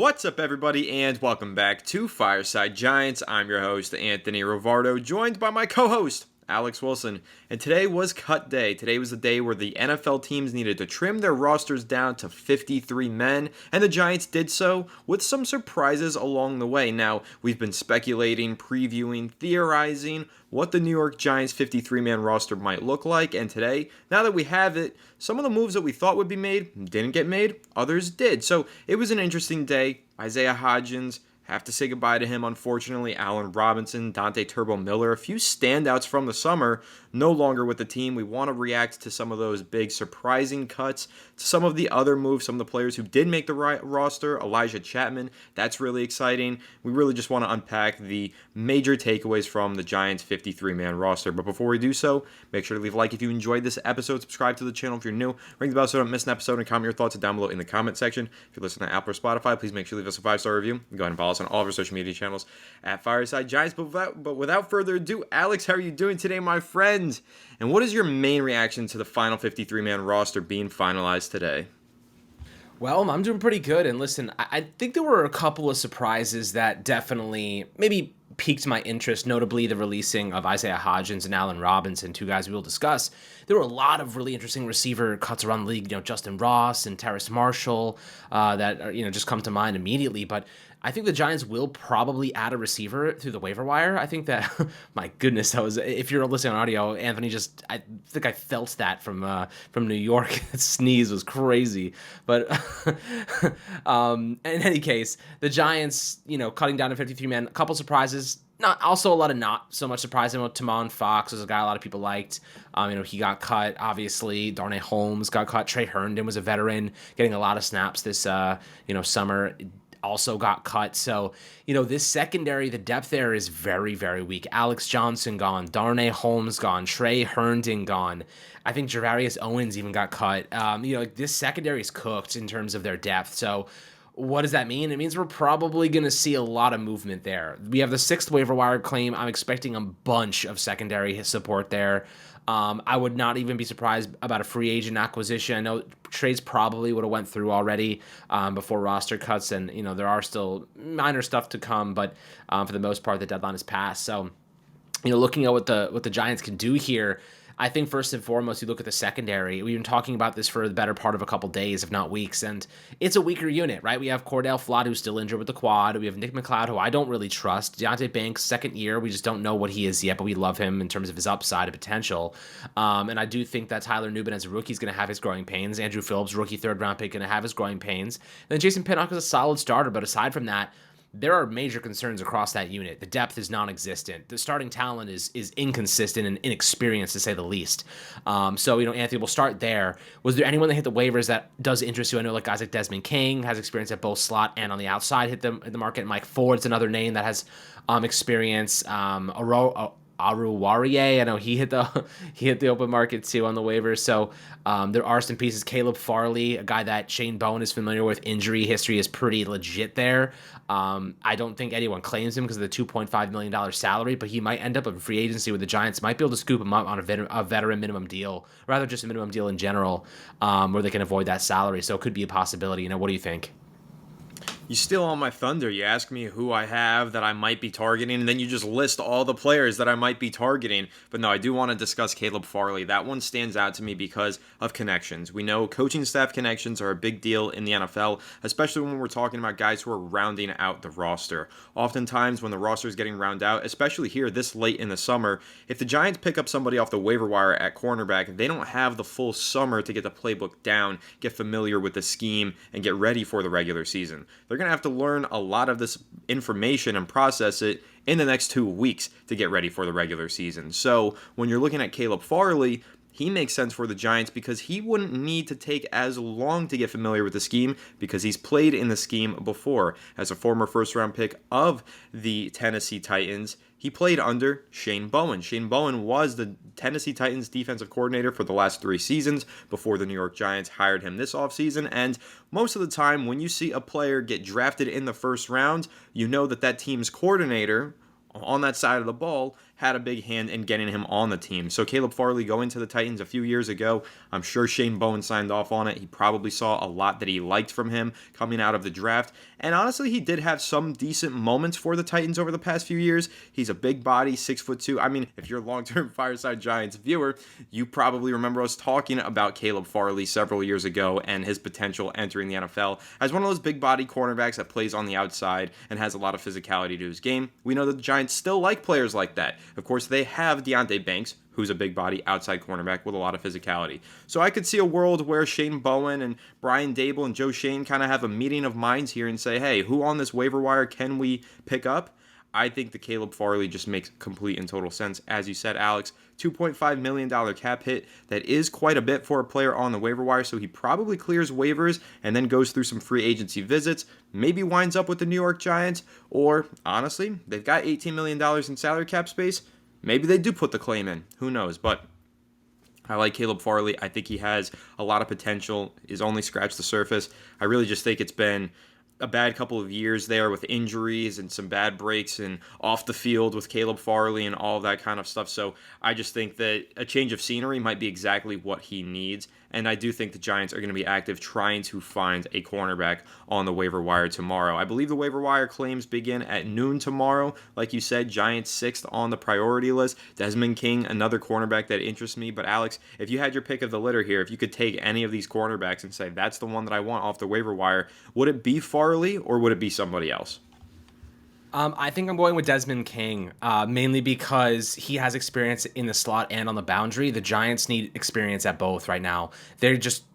What's up, everybody, and welcome back to Fireside Giants. I'm your host, Anthony Rivardo, joined by my co-host, Alex Wilson. And today was cut day. Today was the day where the NFL teams needed to trim their rosters down to 53 men, and the Giants did so with some surprises along the way. Now, we've been speculating, previewing, theorizing what the New York Giants 53-man roster might look like, and today, now that we have it, some of the moves that we thought would be made didn't get made, others did. So it was an interesting day. Isaiah Hodgins, have to say goodbye to him, unfortunately. Allen Robinson, Dante Turbo Miller, a few standouts from the summer, no longer with the team. We want to react to some of those big surprising cuts, to some of the other moves, some of the players who did make the roster. Elijah Chapman, that's really exciting. We really just want to unpack the major takeaways from the Giants 53-man roster. But before we do so, make sure to leave a like if you enjoyed this episode, subscribe to the channel if you're new, ring the bell so you don't miss an episode, and comment your thoughts down below in the comment section. If you're listening to Apple or Spotify, please make sure to leave us a 5-star review. Go ahead and follow us on all of our social media channels at Fireside Giants. But without further ado, Alex, how are you doing today, my friend? And what is your main reaction to the final 53-man roster being finalized today? Well, I'm doing pretty good. And listen, I think there were a couple of surprises that definitely maybe piqued my interest, notably the releasing of Isaiah Hodgins and Allen Robinson, two guys we will discuss. There were a lot of really interesting receiver cuts around the league, Justin Ross and Terrace Marshall that are, just come to mind immediately. But I think the Giants will probably add a receiver through the waiver wire. I think that, my goodness, if you're listening on audio, Anthony I think I felt that from New York. That sneeze was crazy. But in any case, the Giants, cutting down to 53 men, a couple surprises. Also a lot of not so much surprising. Tamon Fox was a guy a lot of people liked. He got cut, obviously. Darnay Holmes got cut. Trey Herndon was a veteran, getting a lot of snaps this summer. Also got cut. So, this secondary, the depth there is very, very weak. Alex Johnson gone. Darnay Holmes gone. Trey Herndon gone. I think Javarius Owens even got cut. This secondary is cooked in terms of their depth. So, what does that mean? It means we're probably going to see a lot of movement there. We have the 6th waiver wire claim. I'm expecting a bunch of secondary support there. I would not even be surprised about a free agent acquisition. I know trades probably would have went through already before roster cuts, and there are still minor stuff to come, but for the most part, the deadline is passed. So, looking at what the Giants can do here, I think first and foremost, you look at the secondary. We've been talking about this for the better part of a couple days, if not weeks, and it's a weaker unit, right? We have Cordell Flott, who's still injured with the quad. We have Nick McLeod, who I don't really trust. Deonte Banks, second year. We just don't know what he is yet, but we love him in terms of his upside and potential. And I do think that Tyler Nubin as a rookie is going to have his growing pains. Andrew Phillips, rookie third-round pick, going to have his growing pains. And then Jason Pinnock is a solid starter, but aside from that, there are major concerns across that unit. The depth is non-existent. The starting talent is inconsistent and inexperienced, to say the least. So, Anthony, we'll start there. Was there anyone that hit the waivers that does interest you? I know guys like Desmond King has experience at both slot and on the outside hit the market. Mike Ford's another name that has experience. Aruwarie, I know he hit the open market too on the waivers. So there are some pieces. Caleb Farley, a guy that Shane Bowen is familiar with. Injury history is pretty legit there. I don't think anyone claims him because of the $2.5 million salary, but he might end up in free agency with the Giants. Might be able to scoop him up on a veteran minimum deal, rather just a minimum deal in general, where they can avoid that salary. So it could be a possibility. What do you think? You steal all my thunder. You ask me who I have that I might be targeting, and then you just list all the players that I might be targeting. But no, I do want to discuss Caleb Farley. That one stands out to me because of connections. We know coaching staff connections are a big deal in the NFL, especially when we're talking about guys who are rounding out the roster. Oftentimes, when the roster is getting rounded out, especially here this late in the summer, if the Giants pick up somebody off the waiver wire at cornerback, they don't have the full summer to get the playbook down, get familiar with the scheme, and get ready for the regular season. They're going to have to learn a lot of this information and process it in the next 2 weeks to get ready for the regular season. So when you're looking at Caleb Farley, he makes sense for the Giants because he wouldn't need to take as long to get familiar with the scheme because he's played in the scheme before. As a former first-round pick of the Tennessee Titans, he played under Shane Bowen. Shane Bowen was the Tennessee Titans defensive coordinator for the last 3 seasons before the New York Giants hired him this offseason. And most of the time, when you see a player get drafted in the first round, you know that team's coordinator on that side of the ball had a big hand in getting him on the team. So Caleb Farley going to the Titans a few years ago, I'm sure Shane Bowen signed off on it. He probably saw a lot that he liked from him coming out of the draft. And honestly, he did have some decent moments for the Titans over the past few years. He's a big body, 6'2". I mean, if you're a long-term Fireside Giants viewer, you probably remember us talking about Caleb Farley several years ago and his potential entering the NFL as one of those big body cornerbacks that plays on the outside and has a lot of physicality to his game. We know that the Giants still like players like that. Of course, they have Deonte Banks, who's a big body outside cornerback with a lot of physicality. So I could see a world where Shane Bowen and Brian Dable and Joe Shane kind of have a meeting of minds here and say, hey, who on this waiver wire can we pick up? I think the Caleb Farley just makes complete and total sense. As you said, Alex, $2.5 million cap hit. That is quite a bit for a player on the waiver wire, so he probably clears waivers and then goes through some free agency visits, maybe winds up with the New York Giants, or honestly, they've got $18 million in salary cap space. Maybe they do put the claim in. Who knows? But I like Caleb Farley. I think he has a lot of potential. He's only scratched the surface. I really just think it's been a bad couple of years there with injuries and some bad breaks and off the field with Caleb Farley and all that kind of stuff. So I just think that a change of scenery might be exactly what he needs. And I do think the Giants are going to be active trying to find a cornerback on the waiver wire tomorrow. I believe the waiver wire claims begin at noon tomorrow. Like you said, Giants 6th on the priority list. Desmond King, another cornerback that interests me. But Alex, if you had your pick of the litter here, if you could take any of these cornerbacks and say, that's the one that I want off the waiver wire, would it be Farley or would it be somebody else? I think I'm going with Desmond King, mainly because he has experience in the slot and on the boundary. The Giants need experience at both right now. They just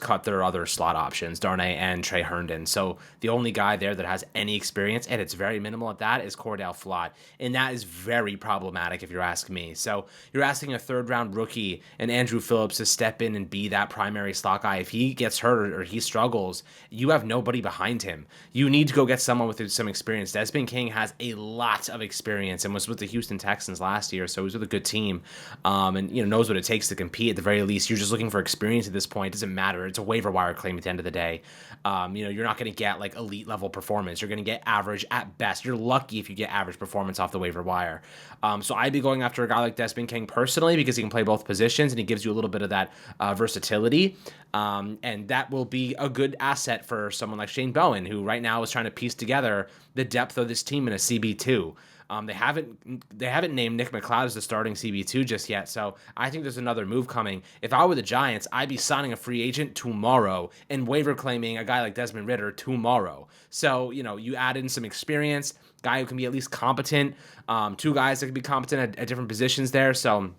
cut their other slot options, Darnay and Trey Herndon. So the only guy there that has any experience, and it's very minimal at that, is Cordell Flott. And that is very problematic if you're asking me. So you're asking a third-round rookie and Andrew Phillips to step in and be that primary slot guy. If he gets hurt or he struggles, you have nobody behind him. You need to go get someone with some experience. Desmond King has a lot of experience and was with the Houston Texans last year, so he's with a good team, and knows what it takes to compete at the very least. You're just looking for experience at this point. It doesn't matter. It's a waiver wire claim at the end of the day. You're not going to get like elite level performance. You're going to get average at best. You're lucky if you get average performance off the waiver wire. So I'd be going after a guy like Desmond King personally because he can play both positions and he gives you a little bit of that versatility. And that will be a good asset for someone like Shane Bowen, who right now is trying to piece together the depth of this team in a CB2. They haven't named Nick McLeod as the starting CB2 just yet, so I think there's another move coming. If I were the Giants, I'd be signing a free agent tomorrow and waiver claiming a guy like Desmond Ridder tomorrow. So, you add in some experience, guy who can be at least competent, two guys that can be competent at different positions there, so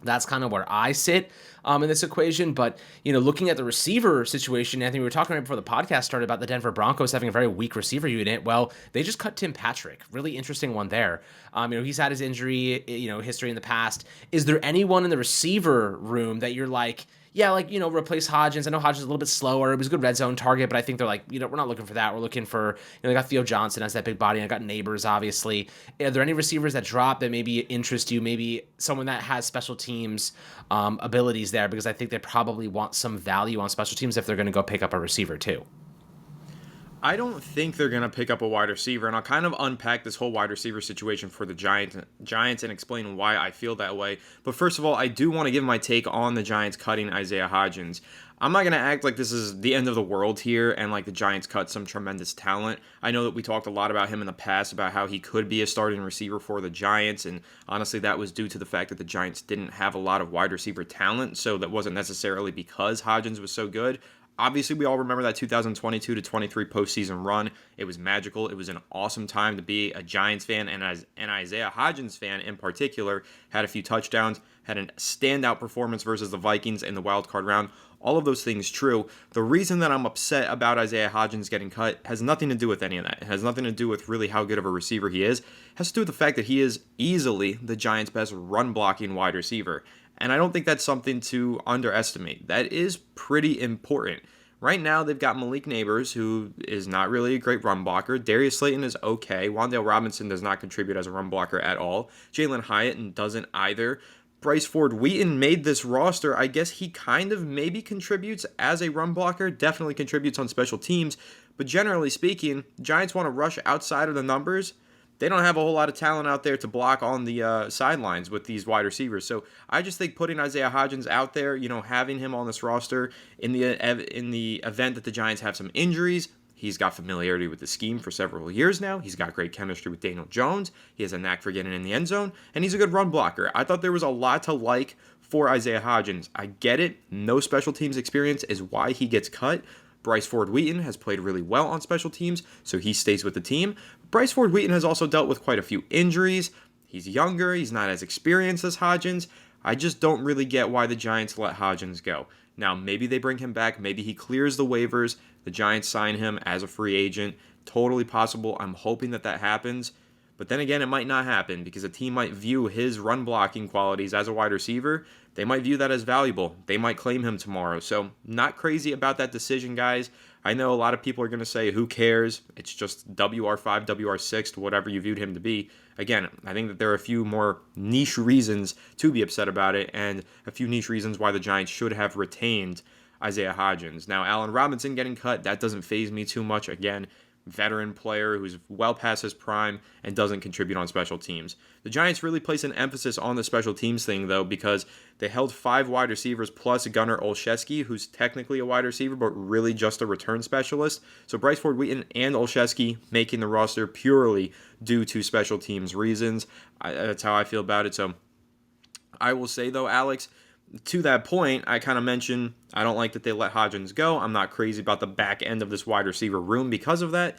that's kind of where I sit in this equation. But, looking at the receiver situation, Anthony, we were talking right before the podcast started about the Denver Broncos having a very weak receiver unit. Well, they just cut Tim Patrick. Really interesting one there. He's had his injury, history in the past. Is there anyone in the receiver room that you're like, replace Hodgins? I know Hodgins is a little bit slower. It was a good red zone target, but I think they're like, we're not looking for that. We're looking for, they got Theo Johnson as that big body. I got Neighbors, obviously. Are there any receivers that drop that maybe interest you? Maybe someone that has special teams abilities there, because I think they probably want some value on special teams if they're going to go pick up a receiver too. I don't think they're going to pick up a wide receiver, and I'll kind of unpack this whole wide receiver situation for the Giants and explain why I feel that way. But first of all, I do want to give my take on the Giants cutting Isaiah Hodgins. I'm not going to act like this is the end of the world here and like the Giants cut some tremendous talent. I know that we talked a lot about him in the past, about how he could be a starting receiver for the Giants, and honestly that was due to the fact that the Giants didn't have a lot of wide receiver talent, so that wasn't necessarily because Hodgins was so good. Obviously, we all remember that 2022 to 23 postseason run. It was magical. It was an awesome time to be a Giants fan, and as an Isaiah Hodgins fan in particular, had a few touchdowns, had a standout performance versus the Vikings in the wild card round. All of those things true. The reason that I'm upset about Isaiah Hodgins getting cut has nothing to do with any of that. It has nothing to do with really how good of a receiver he is. It has to do with the fact that he is easily the Giants' best run-blocking wide receiver. And I don't think that's something to underestimate. That is pretty important. Right now, they've got Malik Neighbors, who is not really a great run blocker. Darius Slayton is okay. Wan'Dale Robinson does not contribute as a run blocker at all. Jalen Hyatt doesn't either. Bryce Ford Wheaton made this roster. I guess he kind of maybe contributes as a run blocker, definitely contributes on special teams. But generally speaking, Giants want to rush outside of the numbers. they don't have a whole lot of talent out there to block on the sidelines with these wide receivers. So I just think putting Isaiah Hodgins out there, having him on this roster in the event that the Giants have some injuries. He's got familiarity with the scheme for several years now. He's got great chemistry with Daniel Jones. He has a knack for getting in the end zone, and he's a good run blocker. I thought there was a lot to like for Isaiah Hodgins. I get it. No special teams experience is why he gets cut. Bryce Ford-Wheaton has played really well on special teams, so he stays with the team. Bryce Ford-Wheaton has also dealt with quite a few injuries. He's younger. He's not as experienced as Hodgins. I just don't really get why the Giants let Hodgins go. Now, maybe they bring him back. Maybe he clears the waivers. The Giants sign him as a free agent. Totally possible. I'm hoping that happens. But then again, it might not happen because a team might view his run blocking qualities as a wide receiver. They might view that as valuable. They might claim him tomorrow. So, not crazy about that decision, guys. I know a lot of people are going to say, who cares? It's just WR5, WR6, whatever you viewed him to be. Again, I think that there are a few more niche reasons to be upset about it and a few niche reasons why the Giants should have retained Isaiah Hodgins. Now, Allen Robinson getting cut, that doesn't faze me too much. Again, veteran player who's well past his prime and doesn't contribute on special teams. The Giants really place an emphasis on the special teams thing, though, because they held 5 wide receivers plus Gunnar Olszewski, who's technically a wide receiver, but really just a return specialist. So Bryce Ford-Wheaton and Olszewski making the roster purely due to special teams reasons. That's how I feel about it. So I will say, though, Alex, to that point, I kind of mentioned I don't like that they let Hodgins go. I'm not crazy about the back end of this wide receiver room because of that.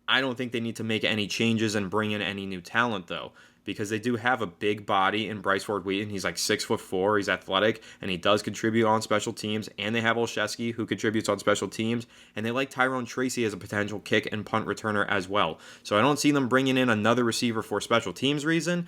I don't think they need to make any changes and bring in any new talent, though, because they do have a big body in Bryce Ford-Wheaton. He's like 6'4", he's athletic, and he does contribute on special teams. And they have Olszewski, who contributes on special teams, and they like Tyrone Tracy as a potential kick and punt returner as well. So I don't see them bringing in another receiver for special teams reason,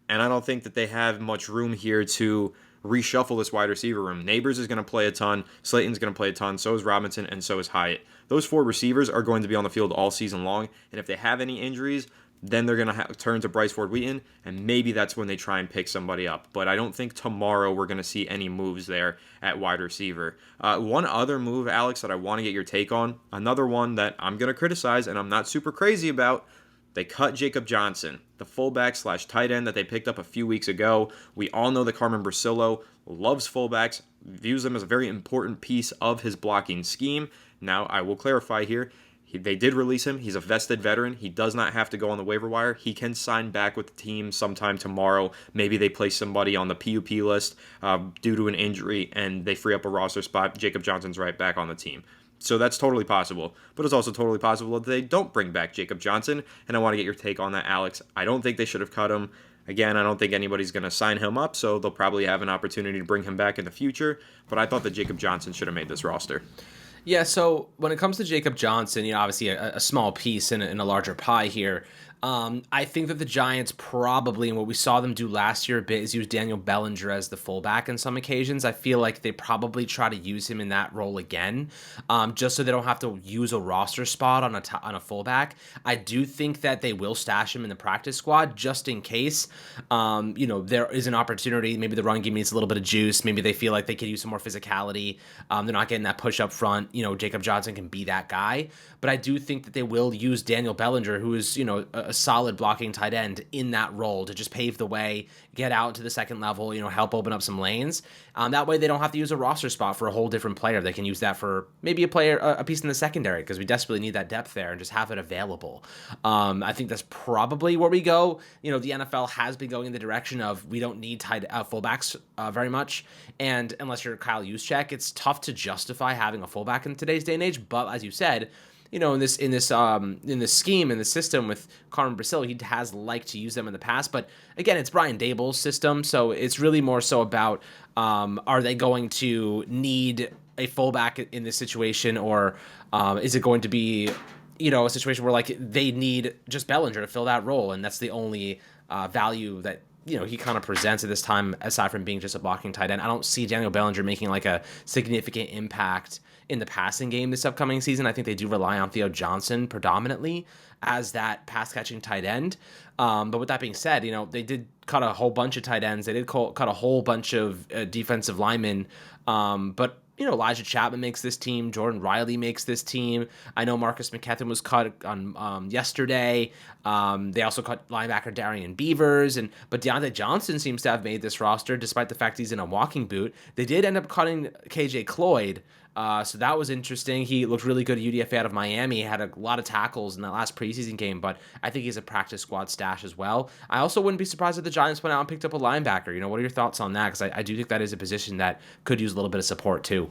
and I don't think that they have much room here to reshuffle this wide receiver room. Neighbors is going to play a ton. Slayton's going to play a ton. So is Robinson, and so is Hyatt. Those 4 receivers are going to be on the field all season long, and if they have any injuries, then they're going to turn to Bryce Ford-Wheaton, and maybe that's when they try and pick somebody up. But I don't think tomorrow we're going to see any moves there at wide receiver. One other move, Alex, that I want to get your take on, another one that I'm going to criticize and I'm not super crazy about, they cut Jacob Johnson, the fullback / tight end that they picked up a few weeks ago. We all know that Carmen Bracillo loves fullbacks, views them as a very important piece of his blocking scheme. Now, I will clarify here. They did release him. He's a vested veteran. He does not have to go on the waiver wire. He can sign back with the team sometime tomorrow. Maybe they place somebody on the PUP list due to an injury, and they free up a roster spot. Jacob Johnson's right back on the team. So that's totally possible. But it's also totally possible that they don't bring back Jacob Johnson, and I want to get your take on that, Alex. I don't think they should have cut him. Again, I don't think anybody's going to sign him up, so they'll probably have an opportunity to bring him back in the future. But I thought that Jacob Johnson should have made this roster. Yeah, so when it comes to Jacob Johnson, obviously a small piece in a larger pie here. I think that the Giants probably, and what we saw them do last year a bit, is use Daniel Bellinger as the fullback on some occasions. I feel like they probably try to use him in that role again, just so they don't have to use a roster spot on a fullback. I do think that they will stash him in the practice squad just in case, there is an opportunity. Maybe the run game needs a little bit of juice. Maybe they feel like they could use some more physicality. They're not getting that push up front. Jacob Johnson can be that guy. But I do think that they will use Daniel Bellinger, who is, a solid blocking tight end, in that role to just pave the way, get out to the second level, help open up some lanes. That way they don't have to use a roster spot for a whole different player. They can use that for maybe a piece in the secondary, because we desperately need that depth there and just have it available. I think that's probably where we go. The NFL has been going in the direction of we don't need fullbacks very much. And unless you're Kyle Juszczyk, it's tough to justify having a fullback in today's day and age. But as you said, in this scheme, in the system with Carmen Bracillo, he has liked to use them in the past. But again, it's Brian Dable's system, so it's really more so about are they going to need a fullback in this situation, or is it going to be a situation where they need just Bellinger to fill that role, and that's the only value that he kind of presents at this time, aside from being just a blocking tight end. I don't see Daniel Bellinger making a significant impact in the passing game this upcoming season. I think they do rely on Theo Johnson predominantly as that pass-catching tight end. But with that being said, they did cut a whole bunch of tight ends. They did cut a whole bunch of defensive linemen. But Elijah Chapman makes this team. Jordan Riley makes this team. I know Marcus McKethan was cut on yesterday. They also cut linebacker Darian Beavers, but Deontay Johnson seems to have made this roster despite the fact he's in a walking boot. They did end up cutting KJ Cloyd. So that was interesting. He looked really good at UDFA out of Miami. He had a lot of tackles in that last preseason game, but I think he's a practice squad stash as well. I also wouldn't be surprised if the Giants went out and picked up a linebacker. What are your thoughts on that? Because I do think that is a position that could use a little bit of support too.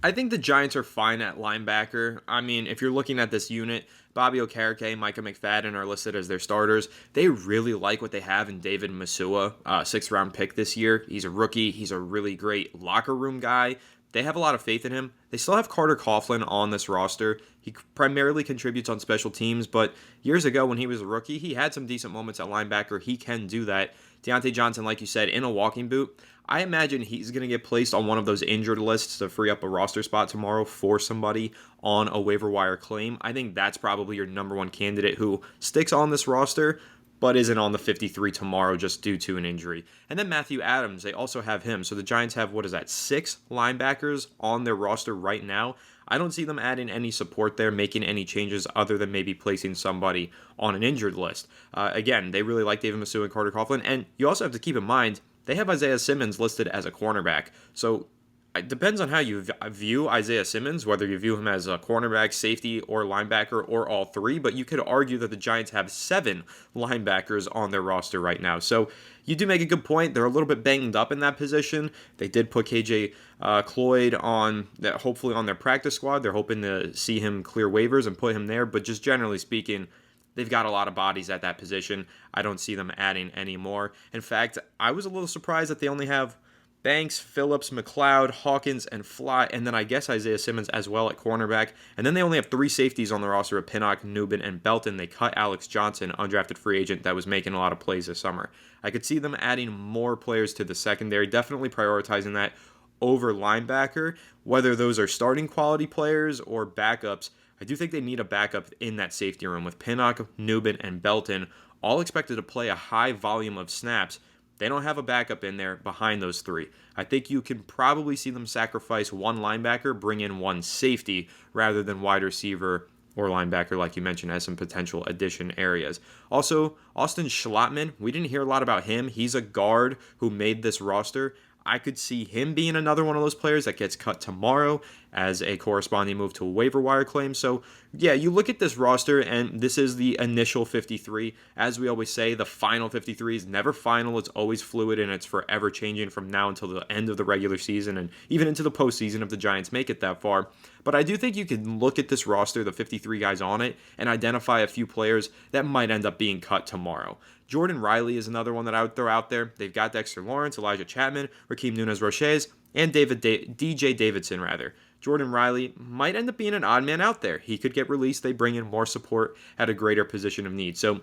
I think the Giants are fine at linebacker. I mean, if you're looking at this unit, Bobby Okereke, Micah McFadden are listed as their starters. They really like what they have in David Masua, sixth-round pick this year. He's a rookie. He's a really great locker room guy. They have a lot of faith in him. They still have Carter Coughlin on this roster. He primarily contributes on special teams, but years ago when he was a rookie, he had some decent moments at linebacker. He can do that. Deontay Johnson, like you said, in a walking boot. I imagine he's going to get placed on one of those injured lists to free up a roster spot tomorrow for somebody on a waiver wire claim. I think that's probably your number one candidate who sticks on this roster, but isn't on the 53 tomorrow just due to an injury. And then Matthew Adams, they also have him. So the Giants have, 6 linebackers on their roster right now. I don't see them adding any support there, making any changes other than maybe placing somebody on an injured list. Again, they really like David Masua and Carter Coughlin. And you also have to keep in mind, they have Isaiah Simmons listed as a cornerback. So it depends on how you view Isaiah Simmons, whether you view him as a cornerback, safety, or linebacker, or all three. But you could argue that the Giants have 7 linebackers on their roster right now. So you do make a good point. They're a little bit banged up in that position. They did put KJ Cloyd on that, hopefully on their practice squad. They're hoping to see him clear waivers and put him there. But just generally speaking, they've got a lot of bodies at that position. I don't see them adding any more. In fact, I was a little surprised that they only have Banks, Phillips, McLeod, Hawkins, and Fly, and then I guess Isaiah Simmons as well at cornerback. And then they only have 3 safeties on the roster of Pinnock, Nubin, and Belton. They cut Alex Johnson, undrafted free agent that was making a lot of plays this summer. I could see them adding more players to the secondary, definitely prioritizing that over linebacker. Whether those are starting quality players or backups, I do think they need a backup in that safety room with Pinnock, Nubin, and Belton, all expected to play a high volume of snaps. They don't have a backup in there behind those 3. I think you can probably see them sacrifice one linebacker, bring in one safety, rather than wide receiver or linebacker, like you mentioned, as some potential addition areas. Also, Austin Schlottman, we didn't hear a lot about him. He's a guard who made this roster. I could see him being another one of those players that gets cut tomorrow as a corresponding move to a waiver wire claim. So, yeah, you look at this roster, and this is the initial 53. As we always say, the final 53 is never final. It's always fluid, and it's forever changing from now until the end of the regular season and even into the postseason if the Giants make it that far. But I do think you can look at this roster, the 53 guys on it, and identify a few players that might end up being cut tomorrow. Jordan Riley is another one that I would throw out there. They've got Dexter Lawrence, Elijah Chapman, Rakeem Nunez-Roches, and DJ Davidson, rather. Jordan Riley might end up being an odd man out there. He could get released. They bring in more support at a greater position of need. So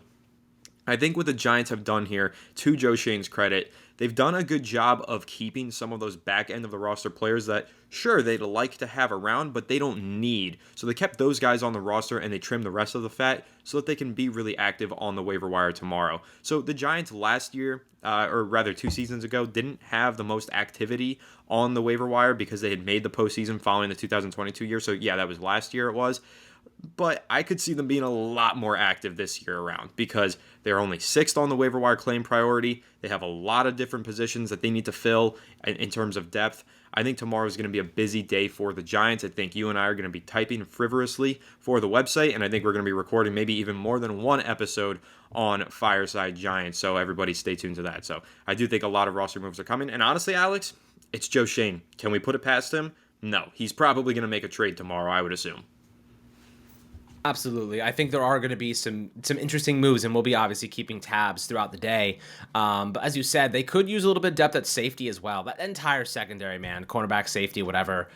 I think what the Giants have done here, to Joe Schoen's credit, they've done a good job of keeping some of those back end of the roster players that, sure, they'd like to have around, but they don't need. So they kept those guys on the roster and they trimmed the rest of the fat so that they can be really active on the waiver wire tomorrow. So the Giants last year, or rather 2 seasons ago, didn't have the most activity on the waiver wire because they had made the postseason following the 2022 year. So yeah, that was last year it was. But I could see them being a lot more active this year around because they're only 6th on the waiver wire claim priority. They have a lot of different positions that they need to fill in terms of depth. I think tomorrow is going to be a busy day for the Giants. I think you and I are going to be typing frivolously for the website, and I think we're going to be recording maybe even more than one episode on Fireside Giants, so everybody stay tuned to that. So I do think a lot of roster moves are coming, and honestly, Alex, it's Joe Schoen. Can we put it past him? No. He's probably going to make a trade tomorrow, I would assume. Absolutely. I think there are going to be some interesting moves, and we'll be obviously keeping tabs throughout the day. But as you said, they could use a little bit of depth at safety as well. That entire secondary, man, cornerback, safety, whatever,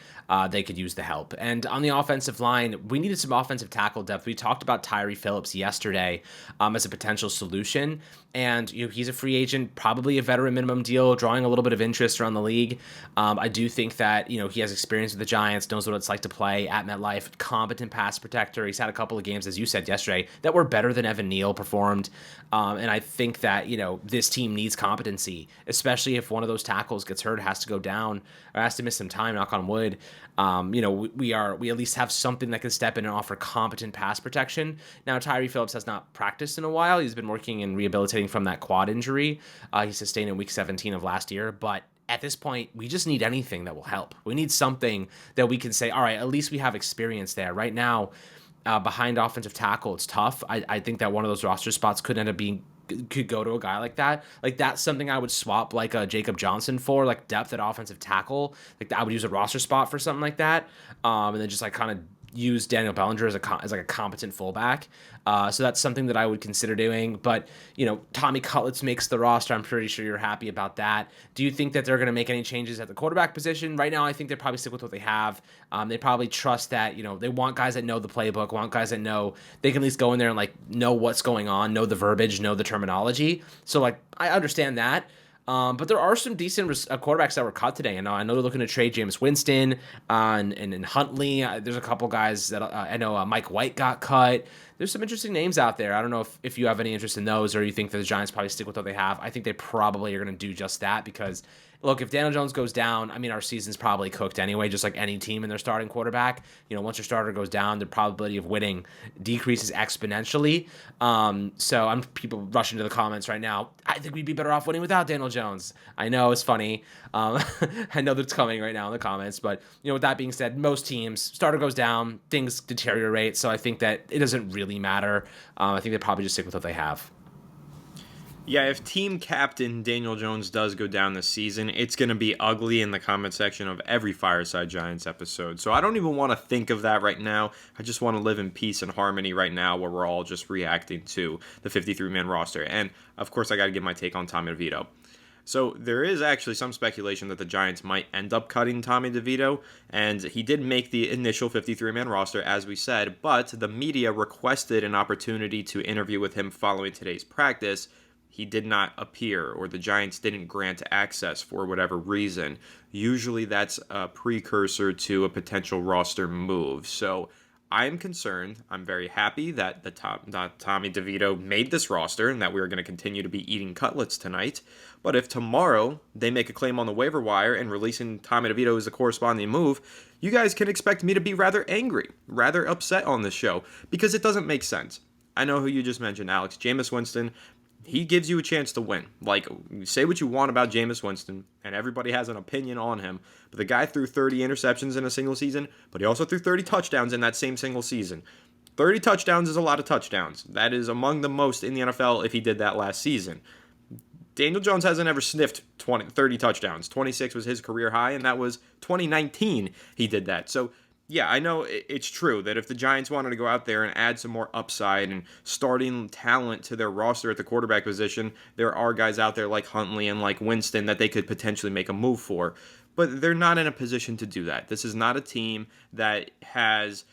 they could use the help. And on the offensive line, we needed some offensive tackle depth. We talked about Tyree Phillips yesterday as a potential solution. And he's a free agent, probably a veteran minimum deal, drawing a little bit of interest around the league. I do think that he has experience with the Giants, knows what it's like to play at MetLife, competent pass protector. He's had a couple of games, as you said yesterday, that were better than Evan Neal performed. And I think that, this team needs competency, especially if one of those tackles gets hurt, has to go down, or has to miss some time, knock on wood. We at least have something that can step in and offer competent pass protection. Now, Tyree Phillips has not practiced in a while. He's been working and rehabilitating from that quad injury he sustained in week 17 of last year. But at this point, we just need anything that will help. We need something that we can say, all right, at least we have experience there. Right now, behind offensive tackle, it's tough. I think that one of those roster spots could go to a guy like that. Like, that's something I would swap like a Jacob Johnson for, like depth at offensive tackle. Like, I would use a roster spot for something like that. And then just like kind of use Daniel Bellinger as like a competent fullback. So that's something that I would consider doing. But, Tommy Cutlets makes the roster. I'm pretty sure you're happy about that. Do you think that they're going to make any changes at the quarterback position? Right now, I think they probably stick with what they have. They probably trust that, they want guys that know the playbook, want guys that know they can at least go in there and like know what's going on, know the verbiage, know the terminology. So like, I understand that. But there are some decent quarterbacks that were cut today. And I know they're looking to trade Jameis Winston and Huntley. There's a couple guys that I know Mike White got cut. There's some interesting names out there. I don't know if you have any interest in those, or you think that the Giants probably stick with what they have. I think they probably are going to do just that because, look, if Daniel Jones goes down, I mean, our season's probably cooked anyway, just like any team in their starting quarterback. Once your starter goes down, the probability of winning decreases exponentially. So I'm people rushing to the comments right now. I think we'd be better off winning without Daniel Jones. I know it's funny. I know that it's coming right now in the comments, but with that being said, most teams, starter goes down, things deteriorate. So I think that it doesn't really matter. I think they probably just stick with what they have. Yeah, if team captain Daniel Jones does go down this season, it's going to be ugly in the comment section of every Fireside Giants episode. So I don't even want to think of that right now. I just want to live in peace and harmony right now where we're all just reacting to the 53-man roster. And, of course, I got to give my take on Tommy DeVito. So there is actually some speculation that the Giants might end up cutting Tommy DeVito, and he did make the initial 53-man roster, as we said, but the media requested an opportunity to interview with him following today's practice. He did not appear, or the Giants didn't grant access for whatever reason. Usually that's a precursor to a potential roster move. So I'm concerned. I'm very happy that Tommy DeVito made this roster and that we're going to continue to be eating cutlets tonight. But if tomorrow they make a claim on the waiver wire and releasing Tommy DeVito as a corresponding move, you guys can expect me to be rather angry, rather upset on this show, because it doesn't make sense. I know who you just mentioned, Alex. Jameis Winston. He gives you a chance to win. Like, say what you want about Jameis Winston, and everybody has an opinion on him, but the guy threw 30 interceptions in a single season, but he also threw 30 touchdowns in that same single season. 30 touchdowns is a lot of touchdowns. That is among the most in the NFL if he did that last season. Daniel Jones hasn't ever sniffed 30 touchdowns. 26 was his career high, and that was 2019 he did that. So, yeah, I know it's true that if the Giants wanted to go out there and add some more upside and starting talent to their roster at the quarterback position, there are guys out there like Huntley and like Winston that they could potentially make a move for. But they're not in a position to do that. This is not a team that has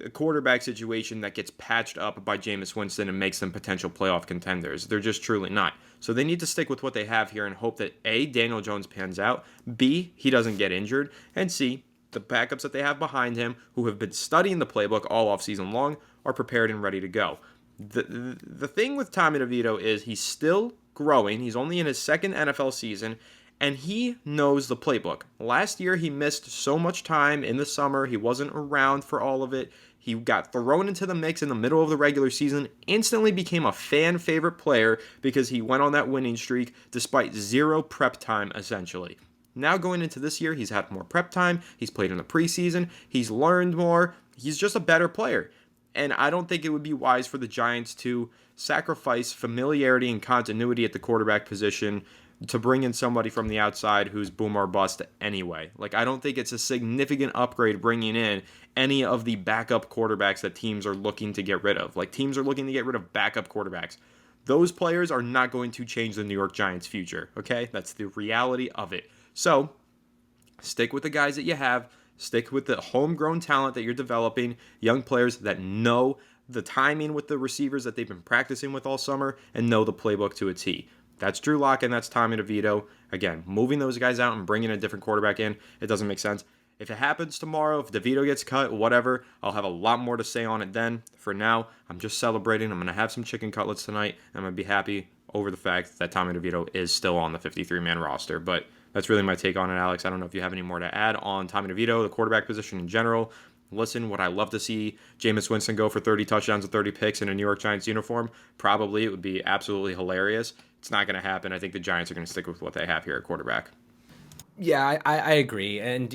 a quarterback situation that gets patched up by Jameis Winston and makes them potential playoff contenders. They're just truly not. So they need to stick with what they have here and hope that A, Daniel Jones pans out, B, he doesn't get injured, and C, the backups that they have behind him, who have been studying the playbook all offseason long, are prepared and ready to go. The thing with Tommy DeVito is he's still growing. He's only in his second NFL season, and he knows the playbook. Last year, he missed so much time in the summer. He wasn't around for all of it. He got thrown into the mix in the middle of the regular season, instantly became a fan favorite player because he went on that winning streak despite zero prep time, essentially. Now going into this year, he's had more prep time. He's played in the preseason. He's learned more. He's just a better player. And I don't think it would be wise for the Giants to sacrifice familiarity and continuity at the quarterback position to bring in somebody from the outside who's boom or bust anyway. Like, I don't think it's a significant upgrade bringing in any of the backup quarterbacks that teams are looking to get rid of. Like, teams are looking to get rid of backup quarterbacks. Those players are not going to change the New York Giants' future, okay? That's the reality of it. So, stick with the guys that you have. Stick with the homegrown talent that you're developing, young players that know the timing with the receivers that they've been practicing with all summer and know the playbook to a T. That's Drew Lock and that's Tommy DeVito. Again, moving those guys out and bringing a different quarterback in, it doesn't make sense. If it happens tomorrow, if DeVito gets cut, whatever, I'll have a lot more to say on it then. For now, I'm just celebrating. I'm going to have some chicken cutlets tonight. I'm going to be happy over the fact that Tommy DeVito is still on the 53-man roster. But that's really my take on it, Alex. I don't know if you have any more to add on Tommy DeVito, the quarterback position in general. Listen, would I love to see Jameis Winston go for 30 touchdowns and 30 picks in a New York Giants uniform? Probably. It would be absolutely hilarious. It's not going to happen. I think the Giants are going to stick with what they have here at quarterback. Yeah, I agree. And,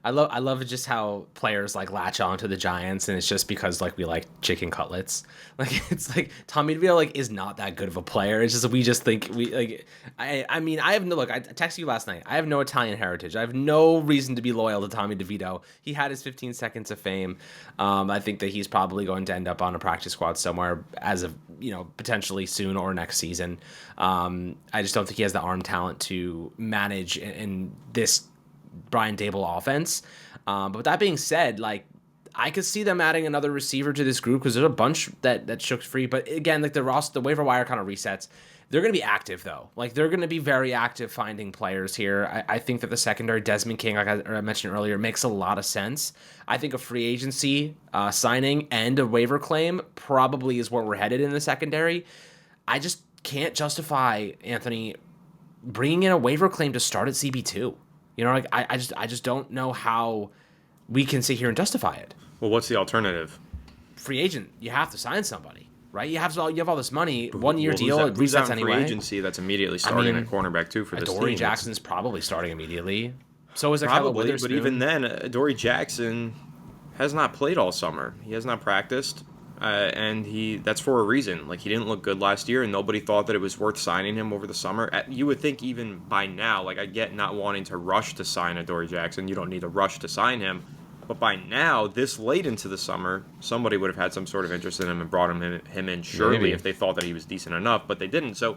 I love just how players like latch on to the Giants, and it's just because like we like chicken cutlets. Like it's like Tommy DeVito like is not that good of a player. It's just we just think we like. I mean I have no look. I texted you last night. I have no Italian heritage. I have no reason to be loyal to Tommy DeVito. He had his 15 seconds of fame. I think that he's probably going to end up on a practice squad somewhere as of potentially soon or next season. I just don't think he has the arm talent to manage in this Brian Dable offense. But with that being said, like I could see them adding another receiver to this group because there's a bunch that shook free. But again, like the waiver wire kind of resets. They're going to be active though. Like they're going to be very active finding players here. I think that the secondary, Desmond King, like I mentioned earlier, makes a lot of sense. I think a free agency signing and a waiver claim probably is where we're headed in the secondary. I just can't justify, Anthony, bringing in a waiver claim to start at CB2. Like I just don't know how we can sit here and justify it. Well, what's the alternative? Free agent. You have to sign somebody, right? You have all this money, 1 year deal. It Who's resets out in anyway. Free agency that's immediately starting at cornerback too for this team. Adoree Jackson's probably starting immediately. So is probably, but even then, Adoree Jackson has not played all summer. He has not practiced. And that's for a reason. Like, he didn't look good last year, and nobody thought that it was worth signing him over the summer. You would think even by now, like, I get not wanting to rush to sign Adoree Jackson. You don't need to rush to sign him. But by now, this late into the summer, somebody would have had some sort of interest in him and brought him in surely Maybe. if they thought that he was decent enough, but they didn't. So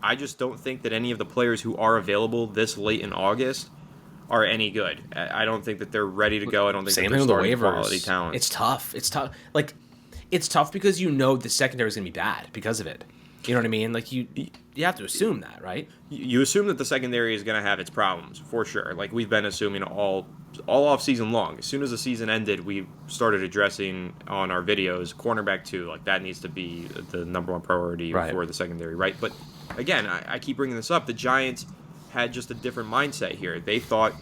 I just don't think that any of the players who are available this late in August are any good. I don't think that they're ready to go. I don't think that they're starting quality talent. It's tough. Like, it's tough because the secondary is going to be bad because of it. You know what I mean? Like, you have to assume that, right? You assume that the secondary is going to have its problems, for sure. Like, we've been assuming all off season long. As soon as the season ended, we started addressing on our videos cornerback 2. Like, that needs to be the number one priority for the secondary, right? But, again, I keep bringing this up. The Giants had just a different mindset here. They thought,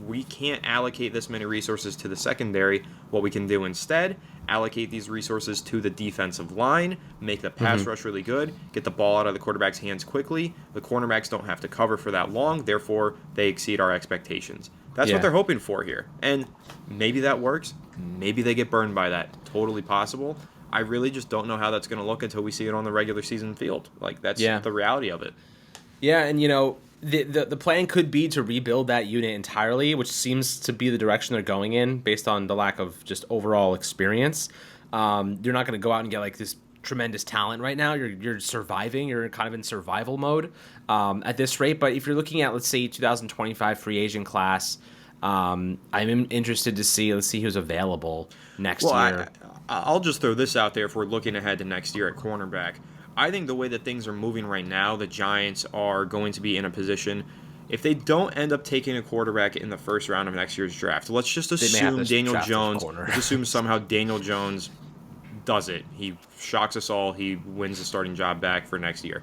we can't allocate this many resources to the secondary. What we can do instead, allocate these resources to the defensive line, make the pass rush really good, get the ball out of the quarterback's hands quickly. The cornerbacks don't have to cover for that long, therefore they exceed our expectations. That's what they're hoping for here. And maybe that works. Maybe they get burned by that. Totally possible. I really just don't know how that's going to look until we see it on the regular season field. Like, that's the reality of it. Yeah, and the plan could be to rebuild that unit entirely, which seems to be the direction they're going in based on the lack of just overall experience. You're not going to go out and get like this tremendous talent right now. You're surviving. You're kind of in survival mode at this rate. But if you're looking at, let's say, 2025 free agent class, I'm interested to see. Let's see who's available next year. I'll just throw this out there if we're looking ahead to next year at cornerback. I think the way that things are moving right now, the Giants are going to be in a position, if they don't end up taking a quarterback in the first round of next year's draft, let's just assume Daniel Jones, let's assume somehow Daniel Jones does it. He shocks us all. He wins the starting job back for next year.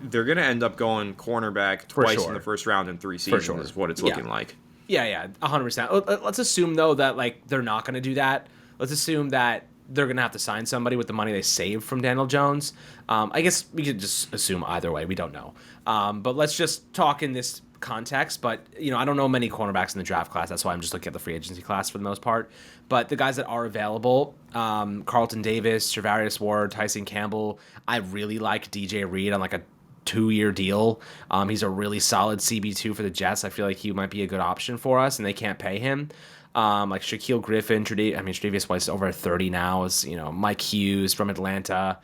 They're going to end up going cornerback twice in the first round in 3 seasons is what it's looking like. Yeah, 100%. Let's assume, though, that like they're not going to do that. Let's assume that they're going to have to sign somebody with the money they saved from Daniel Jones. I guess we could just assume either way. We don't know. But let's just talk in this context. But, I don't know many cornerbacks in the draft class. That's why I'm just looking at the free agency class for the most part. But the guys that are available, Carlton Davis, Travarius Ward, Tyson Campbell. I really like DJ Reed on like a 2-year deal. He's a really solid CB2 for the Jets. I feel like he might be a good option for us, and they can't pay him. Like Shaquille Griffin, Tre'Davious White's over 30 now. Is Mike Hughes from Atlanta.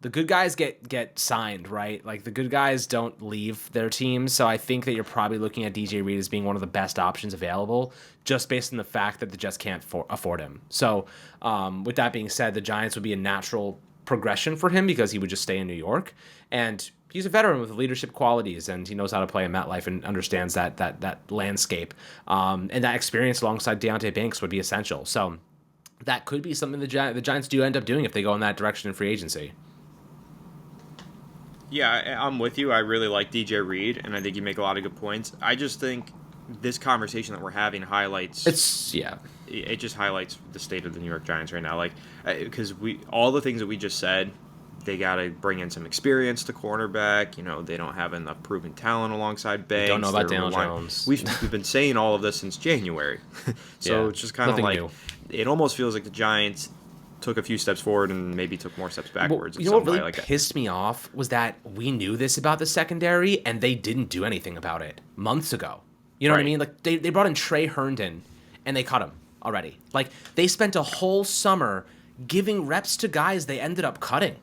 The good guys get signed, right? Like the good guys don't leave their teams. So I think that you're probably looking at DJ Reed as being one of the best options available, just based on the fact that the Jets can't afford him. So with that being said, the Giants would be a natural progression for him because he would just stay in New York. And he's a veteran with leadership qualities, and he knows how to play in MetLife and understands that landscape. And that experience alongside Deontay Banks would be essential. So that could be something the Giants do end up doing if they go in that direction in free agency. Yeah, I'm with you. I really like DJ Reed, and I think you make a lot of good points. I just think this conversation that we're having highlights it just highlights the state of the New York Giants right now. Like, because all the things that we just said, they got to bring in some experience to cornerback. You know, they don't have enough proven talent alongside Banks. Don't know about Daniel Jones. We've been saying all of this since January, so it's just kind of like new. It almost feels like the Giants took a few steps forward and maybe took more steps backwards. Well, you know what really pissed me off was that we knew this about the secondary and they didn't do anything about it months ago. You know what I mean? Like they brought in Trey Herndon and they cut him already. Like they spent a whole summer giving reps to guys they ended up cutting.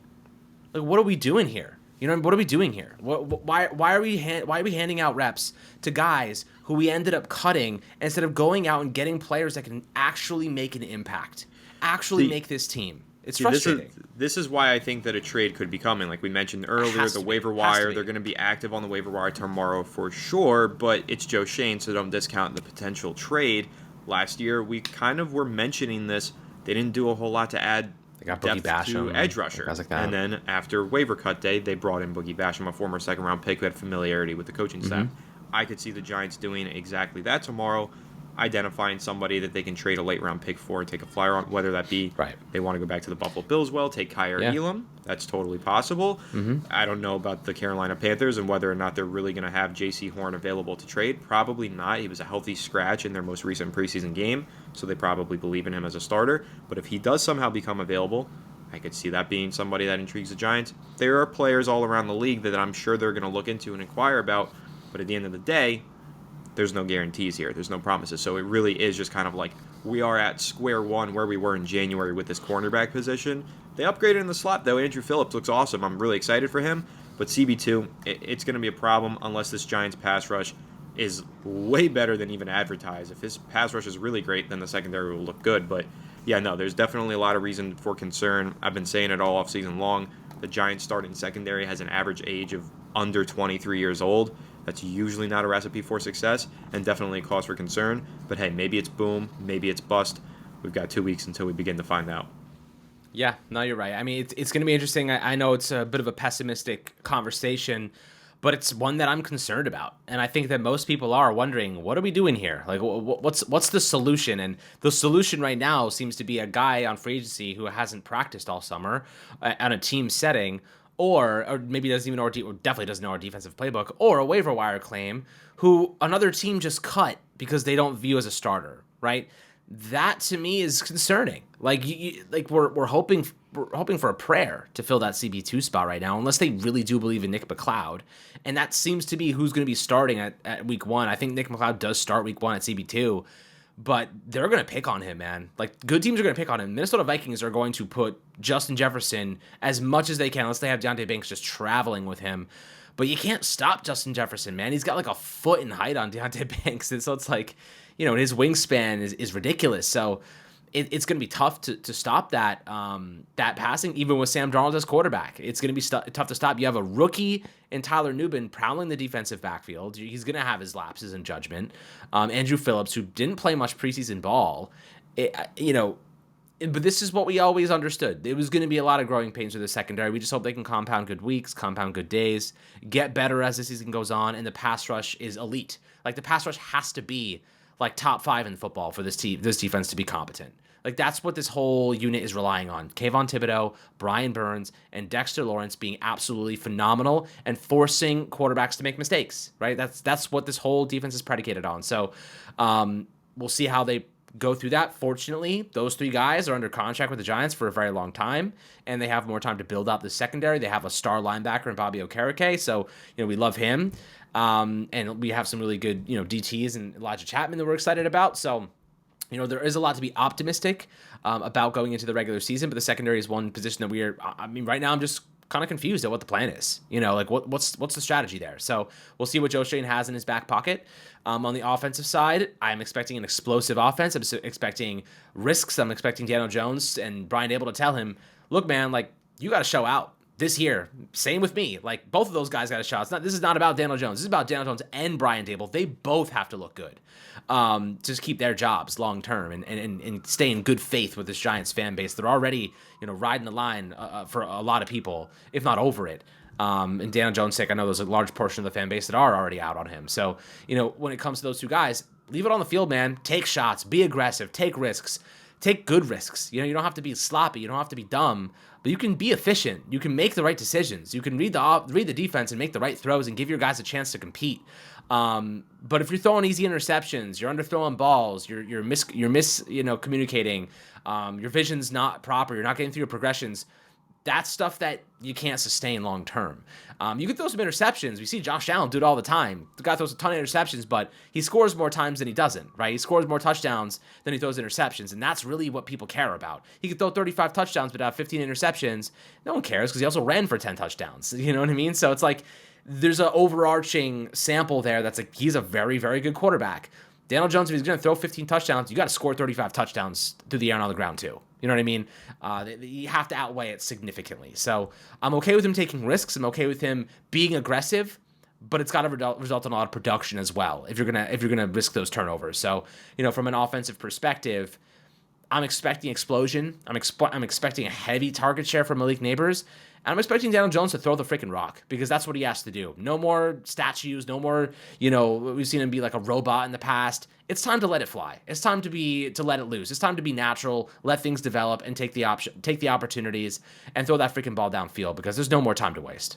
Like what are we doing here? You know, what are we doing here? Why are we handing out reps to guys who we ended up cutting instead of going out and getting players that can actually make an impact? Actually make this team. It's frustrating. This is why I think that a trade could be coming. Like we mentioned earlier, the waiver wire, they're going to be active on the waiver wire tomorrow for sure, but it's Joe Shane, so don't discount the potential trade. Last year, we kind of were mentioning this. They didn't do a whole lot to add depth to edge rusher. Like and then after waiver cut day, they brought in Boogie Basham, a former second-round pick who had familiarity with the coaching staff. I could see the Giants doing exactly that tomorrow, identifying somebody that they can trade a late-round pick for and take a flyer on, whether that be they want to go back to the Buffalo Bills take Kyer Elam. That's totally possible. I don't know about the Carolina Panthers and whether or not they're really going to have J.C. Horn available to trade. Probably not. He was a healthy scratch in their most recent preseason game, so they probably believe in him as a starter. But if he does somehow become available, I could see that being somebody that intrigues the Giants. There are players all around the league that I'm sure they're going to look into and inquire about, but at the end of the day, there's no guarantees here. There's no promises. So it really is just kind of like we are at square one where we were in January with this cornerback position. They upgraded in the slot, though. Andrew Phillips looks awesome. I'm really excited for him. But CB2, it's going to be a problem unless this Giants pass rush is way better than even advertised. If his pass rush is really great, then the secondary will look good. But, yeah, no, there's definitely a lot of reason for concern. I've been saying it all offseason long. The Giants starting secondary has an average age of under 23 years old. That's usually not a recipe for success and definitely a cause for concern. But hey, maybe it's boom, maybe it's bust. We've got 2 weeks until we begin to find out. Yeah, no, you're right. I mean, it's going to be interesting. I know it's a bit of a pessimistic conversation, but it's one that I'm concerned about. And I think that most people are wondering, what are we doing here? Like, what's the solution? And the solution right now seems to be a guy on free agency who hasn't practiced all summer on a team setting, or maybe doesn't even know or definitely doesn't know our defensive playbook, or a waiver wire claim who another team just cut because they don't view as a starter, right? That to me is concerning. Like we're hoping for a prayer to fill that CB2 spot right now, unless they really do believe in Nick McLeod, and that seems to be who's going to be starting at week 1. I think Nick McLeod does start week 1 at CB2. But they're going to pick on him, man. Like, good teams are going to pick on him. Minnesota Vikings are going to put Justin Jefferson as much as they can, unless they have Deontay Banks just traveling with him. But you can't stop Justin Jefferson, man. He's got like a foot in height on Deontay Banks. And so it's like, you know, his wingspan is ridiculous. So it's going to be tough to stop that passing, even with Sam Darnold as quarterback. It's going to be tough to stop. You have a rookie in Tyler Nubin prowling the defensive backfield. He's going to have his lapses in judgment. Andrew Phillips, who didn't play much preseason ball, but this is what we always understood. It was going to be a lot of growing pains with the secondary. We just hope they can compound good weeks, compound good days, get better as the season goes on, and the pass rush is elite. Like, the pass rush has to be like top 5 in football for this defense to be competent. Like, that's what this whole unit is relying on. Kayvon Thibodeau, Brian Burns, and Dexter Lawrence being absolutely phenomenal and forcing quarterbacks to make mistakes, right? That's what this whole defense is predicated on. So we'll see how they go through that. Fortunately, those 3 guys are under contract with the Giants for a very long time, and they have more time to build out the secondary. They have a star linebacker in Bobby Okereke, so we love him. And we have some really good DTs and Elijah Chapman that we're excited about. So there is a lot to be optimistic about going into the regular season, but the secondary is one position that right now I'm just kind of confused at what the plan is. What's the strategy there? So we'll see what Joe Shane has in his back pocket. On the offensive side, I'm expecting an explosive offense. I'm expecting risks. I'm expecting Daniel Jones and Brian Dable to tell him, look, man, like, you got to show out this year. Same with me. Like, both of those guys got to show out. This is not about Daniel Jones. This is about Daniel Jones and Brian Dable. They both have to look good. Just keep their jobs long term and stay in good faith with this Giants fan base. They're already, riding the line for a lot of people, if not over it. And Daniel Jones' sake, I know there's a large portion of the fan base that are already out on him. So, when it comes to those two guys, leave it on the field, man. Take shots, be aggressive, take risks, take good risks. You don't have to be sloppy, you don't have to be dumb, but you can be efficient. You can make the right decisions. You can read the defense and make the right throws and give your guys a chance to compete. But if you're throwing easy interceptions, you're underthrowing balls, you're communicating, your vision's not proper, you're not getting through your progressions. That's stuff that you can't sustain long term. You can throw some interceptions. We see Josh Allen do it all the time. The guy throws a ton of interceptions, but he scores more times than he doesn't, right? He scores more touchdowns than he throws interceptions, and that's really what people care about. He could throw 35 touchdowns but have 15 interceptions. No one cares because he also ran for 10 touchdowns. You know what I mean? So it's like there's an overarching sample there that's like he's a very, very good quarterback. Daniel Jones, if he's going to throw 15 touchdowns, you got to score 35 touchdowns through the air and on the ground too. You know what I mean? You have to outweigh it significantly. So I'm okay with him taking risks. I'm okay with him being aggressive, but it's got to result in a lot of production as well if you're gonna risk those turnovers. So from an offensive perspective, I'm expecting explosion. I'm expecting a heavy target share from Malik Neighbors. And I'm expecting Daniel Jones to throw the freaking rock because that's what he has to do. No more statues, no more, we've seen him be like a robot in the past. It's time to let it fly. It's time to let it loose. It's time to be natural, let things develop and take the opportunities and throw that freaking ball downfield because there's no more time to waste.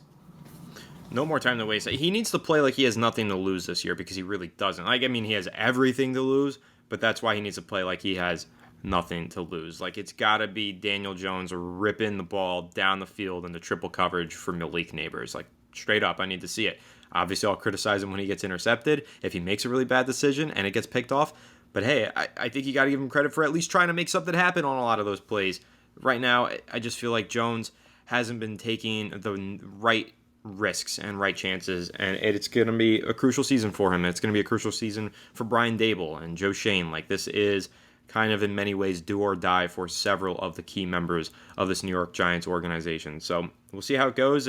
No more time to waste. He needs to play like he has nothing to lose this year because he really doesn't. He has everything to lose, but that's why he needs to play like he has nothing to lose. Like, it's got to be Daniel Jones ripping the ball down the field into triple coverage for Malik Neighbors. Like, straight up, I need to see it. Obviously, I'll criticize him when he gets intercepted, if he makes a really bad decision and it gets picked off. But hey, I think you got to give him credit for at least trying to make something happen on a lot of those plays. Right now, I just feel like Jones hasn't been taking the right risks and right chances, and it's going to be a crucial season for him. It's going to be a crucial season for Brian Dable and Joe Shane. Like, this is kind of in many ways do or die for several of the key members of this New York Giants organization. So we'll see how it goes.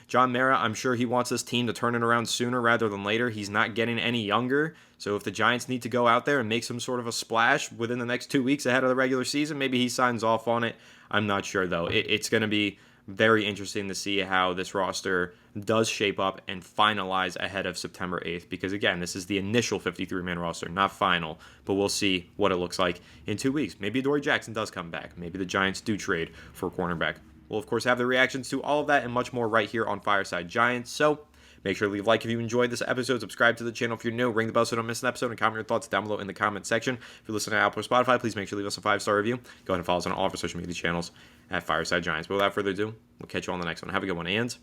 John Mara, I'm sure he wants this team to turn it around sooner rather than later. He's not getting any younger. So if the Giants need to go out there and make some sort of a splash within the next 2 weeks ahead of the regular season, maybe he signs off on it. I'm not sure, though. It's going to be very interesting to see how this roster does shape up and finalize ahead of September 8th. Because, again, this is the initial 53-man roster, not final. But we'll see what it looks like in 2 weeks. Maybe Adoree Jackson does come back. Maybe the Giants do trade for a cornerback. We'll, of course, have the reactions to all of that and much more right here on Fireside Giants. So make sure to leave a like if you enjoyed this episode. Subscribe to the channel if you're new. Ring the bell so you don't miss an episode. And comment your thoughts down below in the comment section. If you're listening to Apple or Spotify, please make sure to leave us a 5-star review. Go ahead and follow us on all of our social media channels at Fireside Giants. But without further ado, we'll catch you on the next one. Have a good one, and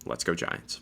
let's go Giants.